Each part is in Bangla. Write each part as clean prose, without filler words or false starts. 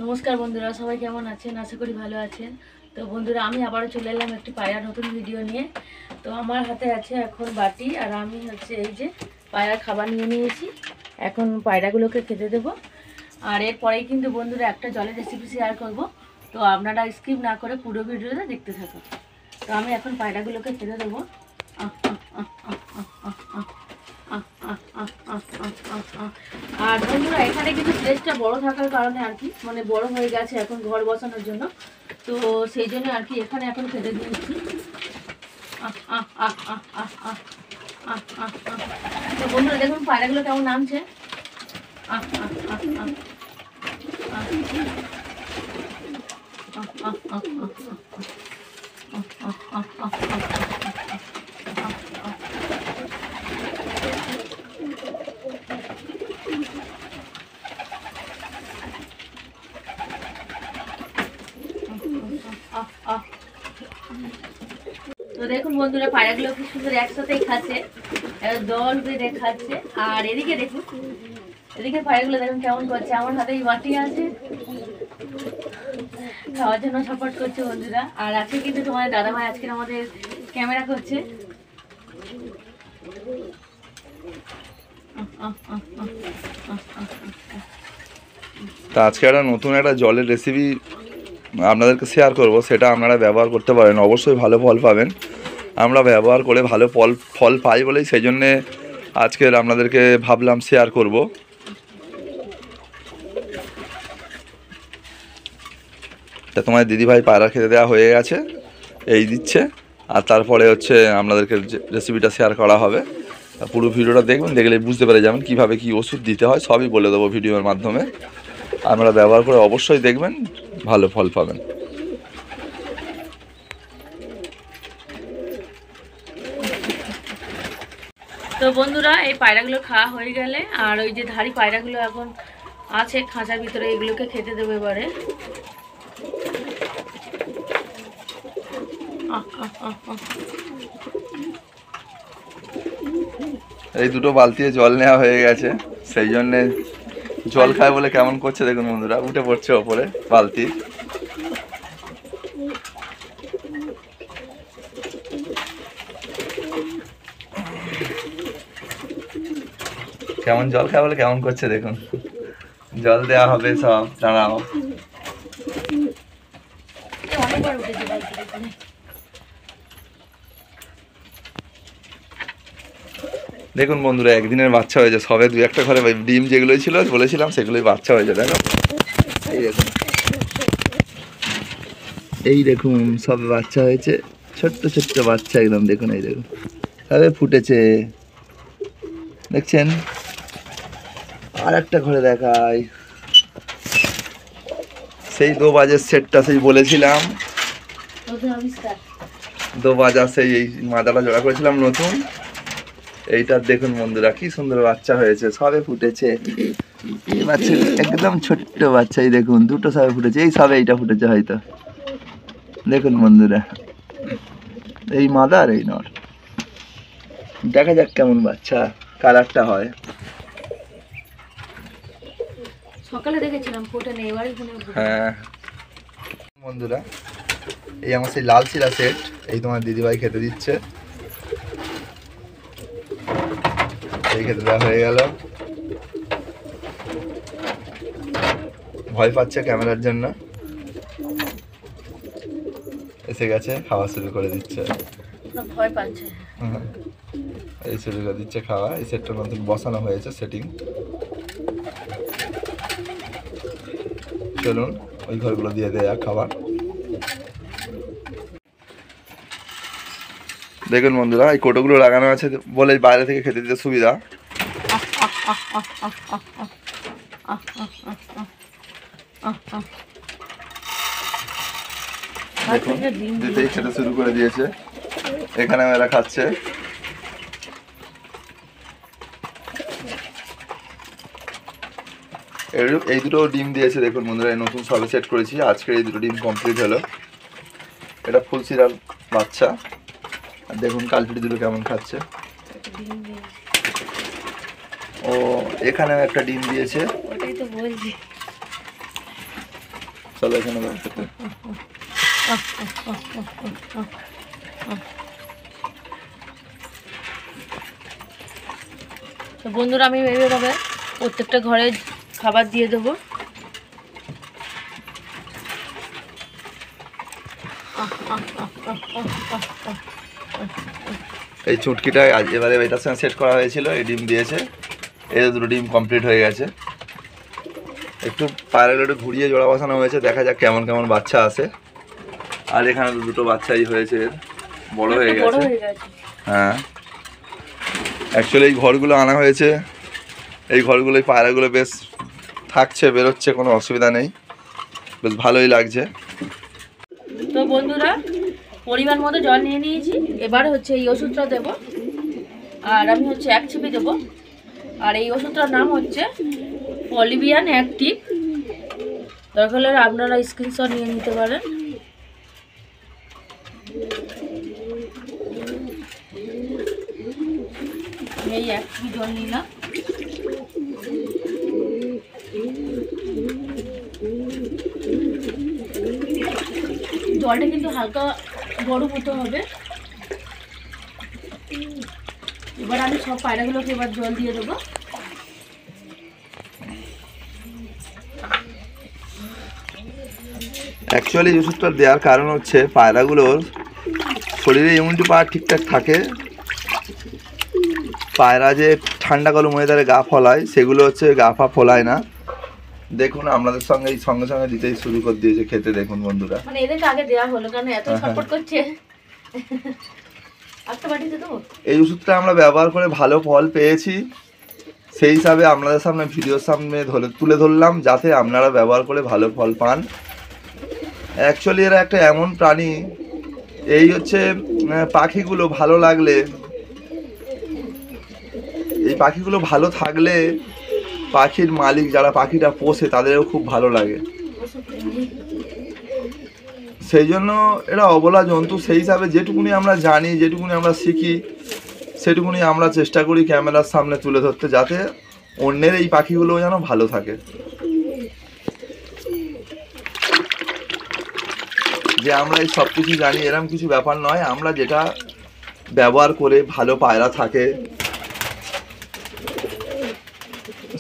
নমস্কার বন্ধুরা, সবাই কেমন আছেন? আশা করি ভালো আছেন। তো বন্ধুরা, আমি আবারও চলে এলাম একটি পায়রা নতুন ভিডিও নিয়ে। তো আমার হাতে আছে এখন বাটি, আর আমি এই যে পায়রার খাবার নিয়ে নিয়েছি। এখন পায়রাগুলোকে খেতে দেবো। আর এরপরেই কিন্তু বন্ধুরা একটা জলের রেসিপি শেয়ার করব। তো আপনারা স্কিপ না করে পুরো ভিডিওটা দেখতে থাকুন। তো আমি এখন পায়রাগুলোকে খেতে দেবো। আর বন্ধুরা, এখানে কিন্তু প্লেসটা বড় থাকার কারণে আর কি, মানে বড় হয়ে গেছে এখন ঘর বসানোর জন্য। তো সেই জন্য আর কি এখানে এখন খেতে দিয়েছি। তো বন্ধুরা দেখুন পায়রাগুলো কেমন নামছে। তো দেখুন বন্ধুরা, পায়রাগুলো খুব সুন্দর একসাথেই খাচ্ছে, দল বেঁধে খাচ্ছে। আর এদিকে দেখুন, এদিকে পায়রাগুলো দেখুন কেমন করছে। আমার হাতে এই বাটি আছে, খাওয়ার জন্য সাপোর্ট করছে বন্ধুরা। আর আজকে কিন্তু তোমাদের দাদাভাই আজকে আমাদের ক্যামেরা করছে। তা আজকে নতুন একটা জলের রেসিপি আপনাদেরকে শেয়ার করব, সেটা আপনারা ব্যবহার করতে পারেন, অবশ্যই ভালো ফল পাবেন। আমরা ব্যবহার করে ভালো ফল পাই বলেই সেই জন্যে আজকের আপনাদেরকে ভাবলাম শেয়ার করব। তা তোমার দিদিভাই পায়রা খেতে দেওয়া হয়ে গেছে, এই দিচ্ছে। আর তারপরে আপনাদেরকে রেসিপিটা শেয়ার করা হবে। পুরো ভিডিওটা দেখবেন, দেখলে বুঝতে পেরে যাবেন কীভাবে কী ওষুধ দিতে হয়, সবই বলে দেবো ভিডিওর মাধ্যমে। আপনারা ব্যবহার করে অবশ্যই দেখবেন, ভালো ফল পাবেন। তো বন্ধুরা, এই পায়রাগুলো খাওয়া হয়ে গেলে আর ওই যে ধাড়ি পায়রাগুলো এখন আছে খাঁচার ভিতরে, এগুলোকে খেতে দেবো এবারে। এই দুটো বালতিতে জল নেওয়া হয়ে গেছে, সেই জন্যে জল খায় বলে কেমন করছে দেখুন বন্ধুরা, উঠে পড়ছে ওপরে বালতি। কেমন জল খায় বলে কেমন করছে দেখুন। জল দেওয়া হবে সব, দাঁড়াও। দেখুন বন্ধুরা, একদিনের বাচ্চা হয়েছে সবে, দু একটা ঘরে ডিম যেগুলোই ছিল বলেছিলাম সেগুলোই বাচ্চা হয়েছে। দেখো এই দেখুন, এই দেখুন সব বাচ্চা হয়েছে, ছোট্ট ছোট্ট বাচ্চা একদম। দেখুন এই দেখুন সবে ফুটেছে, দেখছেন। আর একটা ঘরে দেখাই, সেই 2 বাজের সেটটা, সেই বলেছিলাম 2 বাজা, সেই এই মাদাটা জোড়া করেছিলাম নতুন। এইটার দেখুন বন্ধুরা কি সুন্দর বাচ্চা হয়েছে, সবে ফুটেছে। এই বাচ্চা একদম ছোট্ট বাচ্চা, এই দেখুন দুটো সবে ফুটেছে, এই সবে এইটা ফুটেছে হয়তো। দেখুন বন্ধুরা, এই মাদা আর এই নর। দেখা যাক কেমন বাচ্চা কালারটা হয়। সকালে দেখেছিলাম ফোটে নেই, এবারে হ্যাঁ বন্ধুরা, এই আমার সেই লাল শিরা সেট, এই তোমার দিদিভাই খেতে দিচ্ছে। এই খেতে দেওয়া হয়ে গেল, ভয় পাচ্ছে ক্যামেরার জন্য, এসে গেছে, খাওয়া শুরু করে দিচ্ছে। ভয় পাচ্ছে, এই শুরু করে দিচ্ছে খাওয়া। এই সেটটা নতুন বসানো হয়েছে, সেটিং। চলুন ওই ঘরগুলো দিয়ে দেয়া খাবার। দেখুন বন্ধুরা, এই কোটোগুলো লাগানো আছে বলে বাইরে থেকে খেতে দিতে সুবিধা। দেখুন দিতেই খেতে শুরু করে দিয়েছে, এখানে এরা খাচ্ছে। এই দুটো ডিম দিয়েছে দেখুন বন্ধুরা, এই নতুন সবে সেট করেছি, আজকে এই দুটো ডিম কমপ্লিট হলো। এটা ফুল সিরার বাচ্চা, আর দেখুন কালপিটি দুটো কেমন খাচ্ছে। ও এখানেও একটা ডিম দিয়েছে, ওটাই তো বলছি। চলো এখানে দাও। তো বন্ধুরা আমি এইভাবে প্রত্যেকটা ঘরে খাবার দিয়ে দেবো। এই চুটকিটা এবারে এটার সঙ্গে সেট করা হয়েছিল, এই ডিম দিয়েছে, এই দুটো ডিম কমপ্লিট হয়ে গেছে। একটু পায়রাগুলো একটু ঘুরিয়ে জোড়া বসানো হয়েছে, দেখা যাক কেমন কেমন বাচ্চা আসে। আর এখানে দুটো বাচ্চাই হয়েছে, বড় হয়ে গেছে। হ্যাঁ, অ্যাকচুয়ালি এই ঘরগুলো আনা হয়েছে, এই ঘরগুলোই পায়রাগুলো বেশ থাকছে, বেরোচ্ছে, কোনো অসুবিধা নেই, বেশ ভালোই লাগছে। তো বন্ধুরা পরিমাণ মতো জল নিয়ে নিয়েছি, এবার হচ্ছে এই ওষুধটা দেবো, আর আমি হচ্ছে 1 ছিপি দেবো। আর এই ওষুধটার নাম হচ্ছে পলিবিয়ান অ্যাক্টিভ। দরকার হলে আপনারা স্ক্রিনশট নিয়ে নিতে পারেন। এই 1 ছিপি জল নিলাম। জলটা কিন্তু হালকা গরম হতে হবে। এবার আমি সব পায়রাগুলোকে এবার জল দিয়ে দেবো। অ্যাকচুয়ালি ওষুধটা দেওয়ার কারণ হচ্ছে পায়রাগুলোর শরীরে ইমিউনিটি পাওয়ার ঠিকঠাক থাকে। পায়রা যে ঠান্ডা গরম ওয়েদারে গা ফলায়, সেগুলো হচ্ছে গা ফা ফলায় না। দেখুন আপনাদের সঙ্গে সঙ্গে সঙ্গে দিতেই শুরু করে দিয়েছে খেতে। দেখুন বন্ধুরা, মানে এদেরকে আগে দেওয়া হলো কারণ এত ছটফট করছে। একটা বাটিতে দেবো। এই ওষুধটা আমরা ব্যবহার করে ভালো ফল পেয়েছি, সেই হিসাবে আপনাদের সামনে ভিডিওর সামনে তুলে ধরলাম, যাতে আপনারা ব্যবহার করে ভালো ফল পান। অ্যাকচুয়ালি এরা একটা এমন প্রাণী, এই হচ্ছে পাখিগুলো ভালো লাগলে, এই পাখিগুলো ভালো থাকলে পাখির মালিক যারা পাখিটা পোষে তাদেরও খুব ভালো লাগে। সেই জন্য এরা অবলা জন্তু, সেই হিসাবে যেটুকুনি আমরা জানি, যেটুকুনি আমরা শিখি, সেটুকুনি আমরা চেষ্টা করি ক্যামেরার সামনে তুলে ধরতে, যাতে অন্যের এই পাখিগুলো যেন ভালো থাকে। যে আমরা এই সব কিছু জানি এরকম কিছু ব্যাপার নয়। আমরা যেটা ব্যবহার করে ভালো পায়রা থাকে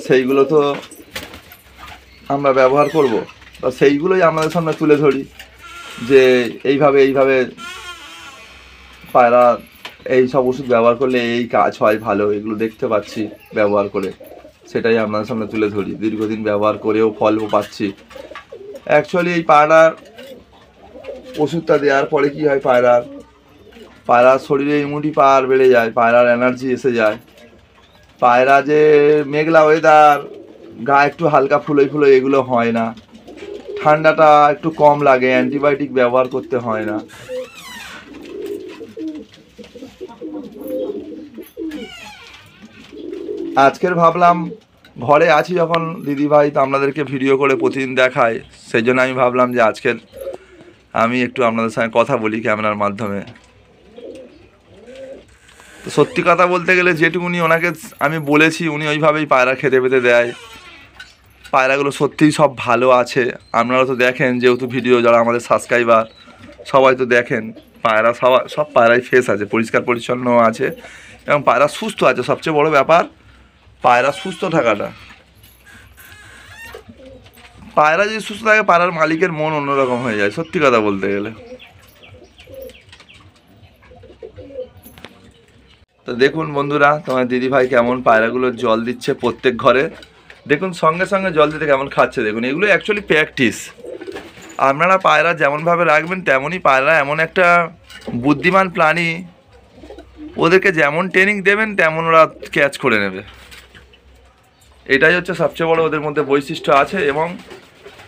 সেইগুলো তো আমরা ব্যবহার করব, তো সেইগুলোই আমাদের সামনে তুলে ধরি, যে এইভাবে পায়রা এই সব ওষুধ ব্যবহার করলে এই কাজ হয় ভালো, এগুলো দেখতে পাচ্ছি ব্যবহার করে, সেটাই আপনাদের সামনে তুলে ধরি। দীর্ঘদিন ব্যবহার করেও ফলও পাচ্ছি। অ্যাকচুয়ালি এই পায়রার ওষুধটা দেওয়ার পরে কি হয়, পায়রার শরীরে ইমিউনিটি পাওয়ার বেড়ে যায়, পায়রার এনার্জি এসে যায়। পায়রা যে মেঘলা ওয়েদার, গা একটু হালকা ফুলোই এগুলো হয় না, ঠান্ডাটা একটু কম লাগে, অ্যান্টিবায়োটিক ব্যবহার করতে হয় না। আজকের ভাবলাম ঘরে আছি যখন দিদিভাই তো আপনাদেরকে ভিডিও করে প্রতিদিন দেখায়, সেই জন্য আমি ভাবলাম যে আজকের আমি একটু আপনাদের সঙ্গে কথা বলি ক্যামেরার মাধ্যমে। তো সত্যি কথা বলতে গেলে যেটুকুনি ওনাকে আমি বলেছি, উনি ওইভাবেই পায়রা খেতে পেতে দেয়। পায়রাগুলো সত্যিই সব ভালো আছে। আপনারা তো দেখেন, যেহেতু ভিডিও যারা আমাদের সাবস্ক্রাইবার সবাই তো দেখেন, পায়রা সব পায়রাই ফ্রেশ আছে, পরিষ্কার পরিচ্ছন্ন আছে, এবং পায়রা সুস্থ আছে। সবচেয়ে বড় ব্যাপার পায়রা সুস্থ থাকাটা। পায়রা যদি সুস্থ থাকে, পায়রার মালিকের মন অন্যরকম হয়ে যায়, সত্যি কথা বলতে গেলে। তো দেখুন বন্ধুরা, তোমার দিদিভাই কেমন পায়রাগুলোর জল দিচ্ছে প্রত্যেক ঘরে। দেখুন সঙ্গে সঙ্গে জল দিতে কেমন খাচ্ছে। দেখুন এগুলো অ্যাকচুয়ালি প্র্যাকটিস। আপনারা পায়রা যেমনভাবে রাখবেন তেমনই পায়রা এমন একটা বুদ্ধিমান প্রাণী, ওদেরকে যেমন ট্রেনিং দেবেন তেমন ওরা ক্যাচ করে নেবে। এটাই হচ্ছে সবচেয়ে বড় ওদের মধ্যে বৈশিষ্ট্য আছে। এবং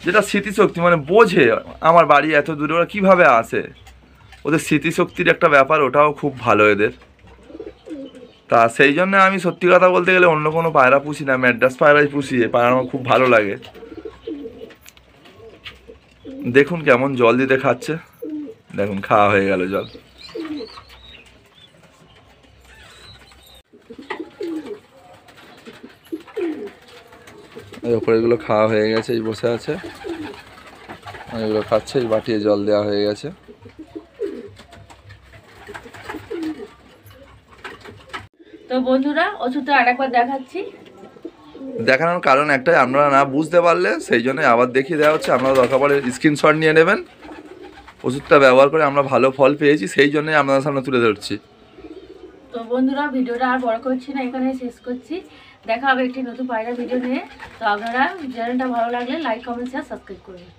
যেটা স্মৃতিশক্তি, মানে বোঝে আমার বাড়ি এত দূরে ওরা কীভাবে আসে, ওদের স্মৃতিশক্তির একটা ব্যাপার, ওটাও খুব ভালো এদের। তা সেই জন্য আমি সত্যি কথা বলতে গেলে অন্য কোনো পায়রা পুষি না, ম্যাড্রাস পায়রাই পুষি। এই পায়রা আমার খুব ভালো লাগে। দেখুন কেমন জল দিতে খাচ্ছে, দেখুন খাওয়া হয়ে গেল জল। এই ওপরে এগুলো খাওয়া হয়ে গেছে, এই বসে আছে। এগুলো খাচ্ছে, এই বাটিয়ে জল দেওয়া হয়ে গেছে। তো বন্ধুরা ওষুধটা আরেকবার দেখাচ্ছি। দেখানোর কারণ একটাই, আপনারা না বুঝতে পারলে সেই জন্য আবার দেখিয়ে দেওয়া হচ্ছে। আপনারা দরকার পড়ে স্ক্রিনশট নিয়ে নেবেন। ওষুধটা ব্যবহার করে আমরা ভালো ফল পেয়েছি, সেই জন্যই আপনাদের সামনে তুলে ধরছি। তো বন্ধুরা ভিডিওটা আর বড় করছি না, এখানে শেষ করছি। দেখা হবে একটি নতুন পায়রা ভিডিও নিয়ে। তো আপনারা চ্যানেলটা ভালো লাগলে লাইক, কমেন্ট, শেয়ার, সাবস্ক্রাইব করবেন।